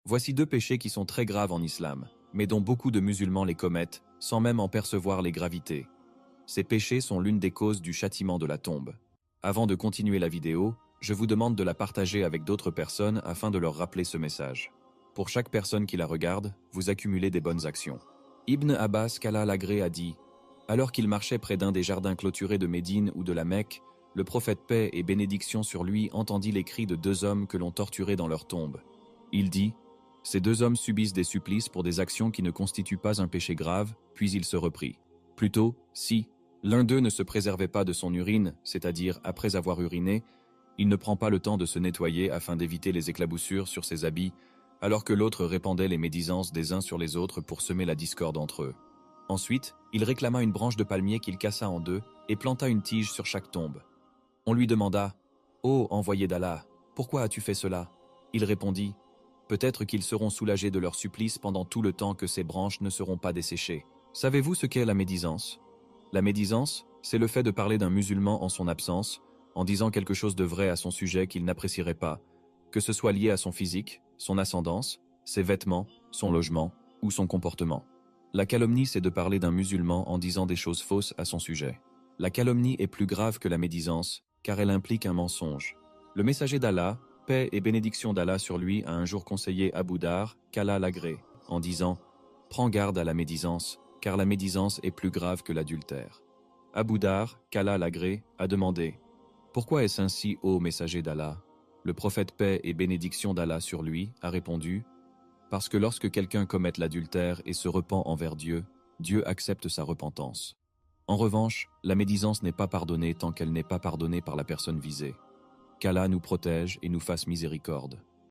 Voici deux péchés qui sont très graves en islam, mais dont beaucoup de musulmans les commettent, sans même en percevoir les gravités. Ces péchés sont l'une des causes du châtiment de la tombe. Avant de continuer la vidéo, je vous demande de la partager avec d'autres personnes afin de leur rappeler ce message. Pour chaque personne qui la regarde, vous accumulez des bonnes actions. Ibn Abbas qu'Allah l'agrée a dit « Alors qu'il marchait près d'un des jardins clôturés de Médine ou de la Mecque, le prophète paix et bénédiction sur lui entendit les cris de deux hommes que l'on torturait dans leur tombe. Il dit « Ces deux hommes subissent des supplices pour des actions qui ne constituent pas un péché grave, puis il se reprit. Plutôt, si l'un d'eux ne se préservait pas de son urine, c'est-à-dire après avoir uriné, il ne prend pas le temps de se nettoyer afin d'éviter les éclaboussures sur ses habits, alors que l'autre répandait les médisances des uns sur les autres pour semer la discorde entre eux. Ensuite, il réclama une branche de palmier qu'il cassa en deux et planta une tige sur chaque tombe. On lui demanda « Ô envoyé d'Allah, pourquoi as-tu fait cela ?» Il répondit « Peut-être qu'ils seront soulagés de leur supplice pendant tout le temps que ces branches ne seront pas desséchées. » Savez-vous ce qu'est la médisance ? La médisance, c'est le fait de parler d'un musulman en son absence, en disant quelque chose de vrai à son sujet qu'il n'apprécierait pas, que ce soit lié à son physique, son ascendance, ses vêtements, son logement ou son comportement. La calomnie, c'est de parler d'un musulman en disant des choses fausses à son sujet. La calomnie est plus grave que la médisance, car elle implique un mensonge. Le messager d'Allah, paix et bénédiction d'Allah sur lui, a un jour conseillé Abu Dar, qu'Allah l'agrée, en disant « Prends garde à la médisance, car la médisance est plus grave que l'adultère. » Abu Dar, qu'Allah l'agrée, a demandé « Pourquoi est-ce ainsi, ô messager d'Allah ?» Le prophète paix et bénédiction d'Allah sur lui a répondu « Parce que lorsque quelqu'un commet l'adultère et se repent envers Dieu, Dieu accepte sa repentance. En revanche, la médisance n'est pas pardonnée tant qu'elle n'est pas pardonnée par la personne visée. Qu'Allah nous protège et nous fasse miséricorde. »